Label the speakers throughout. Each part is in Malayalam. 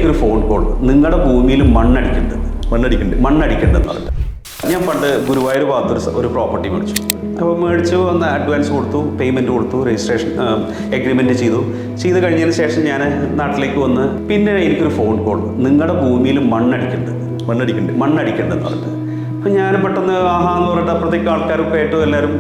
Speaker 1: എനിക്കൊരു ഫോൺ കോൾ, നിങ്ങളുടെ ഭൂമിയിൽ മണ്ണടിക്കുന്നുണ്ടെന്ന് പറഞ്ഞിട്ട്. ഞാൻ പണ്ട് ഗുരുവായൂർ ഭാഗത്ത് ഒരു പ്രോപ്പർട്ടി മേടിച്ചു. അപ്പോൾ മേടിച്ചു ഒന്ന് അഡ്വാൻസ് കൊടുത്തു, പേയ്മെൻറ്റ് കൊടുത്തു, രജിസ്ട്രേഷൻ എഗ്രിമെൻറ്റ് ചെയ്ത് കഴിഞ്ഞതിന് ശേഷം ഞാൻ നാട്ടിലേക്ക് വന്ന് പിന്നെ എനിക്കൊരു ഫോൺ കോൾ, നിങ്ങളുടെ ഭൂമിയിൽ മണ്ണടിക്കുന്നുണ്ടെന്ന് പറഞ്ഞിട്ട്. അപ്പം ഞാൻ പെട്ടെന്ന് ആഹാന്ന് പറഞ്ഞിട്ട് അപ്പുറത്തേക്ക് ആൾക്കാരൊക്കെ ആയിട്ട് എല്ലാവരും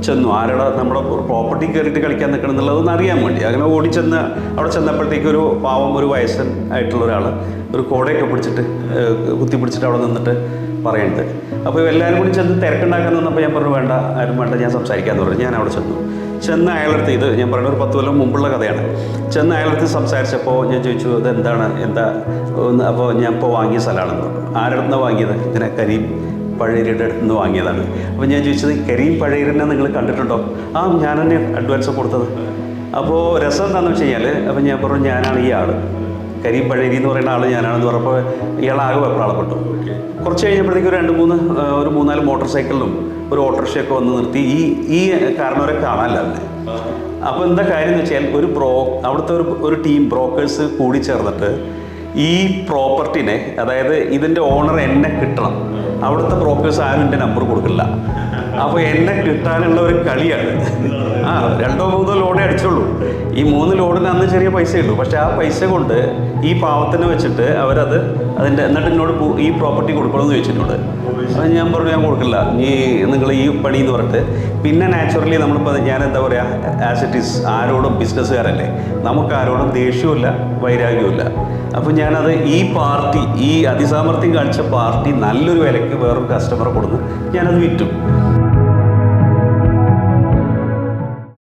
Speaker 1: ചെന്നു. ആരുടെ നമ്മുടെ പ്രോപ്പർട്ടി കയറിയിട്ട് കളിക്കാൻ നിൽക്കണം എന്നുള്ളതൊന്നും അറിയാൻ വേണ്ടി അങ്ങനെ ഓടിച്ചെന്ന് അവിടെ ചെന്നപ്പോഴത്തേക്ക് ഒരു പാവം ഒരു വയസ്സൻ ആയിട്ടുള്ള ഒരാൾ ഒരു കോടയൊക്കെ കുത്തിപ്പിടിച്ചിട്ട് അവിടെ നിന്നിട്ട് പറയുന്നത്. അപ്പോൾ എല്ലാവരും കൂടി ചെന്ന് തിരക്കുണ്ടാക്കാൻ നിന്നപ്പോൾ ഞാൻ പറഞ്ഞു വേണ്ട, ആരും വേണ്ട, ഞാൻ സംസാരിക്കാമെന്ന് പറഞ്ഞു. ഞാൻ അവിടെ ചെന്ന് അയാളടുത്ത്, ഇത് ഞാൻ പറയുന്ന ഒരു 10 കൊല്ലം മുമ്പുള്ള കഥയാണ്, ചെന്ന് അയാളടുത്ത് സംസാരിച്ചപ്പോൾ ഞാൻ ചോദിച്ചു ഇത് എന്താ അപ്പോൾ ഞാൻ ഇപ്പോൾ വാങ്ങിയ സ്ഥലമാണെന്ന് പറഞ്ഞു. ആരുടെ അടുത്താണ് വാങ്ങിയത്? ഇങ്ങനെ കരീം പഴയരുടെ അടുത്ത് നിന്ന് വാങ്ങിയതാണ്. അപ്പോൾ ഞാൻ ചോദിച്ചത് കരീം പഴയരിനെ നിങ്ങൾ കണ്ടിട്ടുണ്ടോ? ആ, ഞാൻ തന്നെ അഡ്വാൻസ് കൊടുത്തത്. അപ്പോൾ രസം എന്താണെന്ന് വെച്ച് കഴിഞ്ഞാൽ, അപ്പോൾ ഞാൻ പറഞ്ഞു ഞാനാണ് ഈ ആൾ, കരീം പഴയരി എന്ന് പറയുന്ന ആൾ ഞാനാണെന്ന് പറഞ്ഞപ്പോൾ ഇയാളാകെ വെപ്രാളപ്പെട്ടു. കുറച്ച് കഴിഞ്ഞപ്പോഴത്തേക്ക് ഒരു 3-4 മോട്ടോർ സൈക്കിളിലും ഒരു ഓട്ടോറിക്ഷയൊക്കെ വന്ന് നിർത്തി. ഈ കാരണവരെ കാണാനല്ല അവനെ. അപ്പോൾ എന്താ കാര്യം എന്ന് വെച്ചാൽ അവിടുത്തെ ഒരു ടീം ബ്രോക്കേഴ്സ് കൂടി ചേർന്നിട്ട് ഈ പ്രോപ്പർട്ടിനെ, അതായത് ഇതിൻ്റെ ഓണർ എന്നെ കിട്ടണം. അവിടുത്തെ ബ്രോക്കേഴ്സ് ആരും എൻ്റെ നമ്പർ കൊടുക്കില്ല. അപ്പോൾ എന്നെ കിട്ടാനുള്ള ഒരു കളിയാണ്. 2-3 ലോഡേ അടിച്ചുള്ളൂ. ഈ 3 ലോഡിന് അന്ന് ചെറിയ പൈസയുള്ളൂ. പക്ഷേ ആ പൈസ കൊണ്ട് ഈ പാവത്തിനെ വെച്ചിട്ട് എന്നിട്ട് എന്നോട് ഈ പ്രോപ്പർട്ടി കൊടുക്കണമെന്ന് ചോദിച്ചിട്ടുണ്ട്. അത് ഞാൻ പറഞ്ഞു ഞാൻ കൊടുക്കില്ല, നിങ്ങൾ ഈ പണി എന്ന് പറഞ്ഞിട്ട്. പിന്നെ നാച്ചുറലി നമ്മളിപ്പോൾ ഞാൻ എന്താ പറയുക, ആസ് ഇറ്റ് ഈസ് ആരോടും ബിസിനസ്സുകാരല്ലേ, നമുക്കാരോടും ദേഷ്യമില്ല വൈരാഗ്യമില്ല. അപ്പോൾ ഞാനത് ഈ അതിസാമർത്ഥ്യം കാണിച്ച പാർട്ടി നല്ലൊരു വിലയ്ക്ക് വേറൊരു കസ്റ്റമറെ കൊടുത്ത് ഞാനത് വിറ്റു.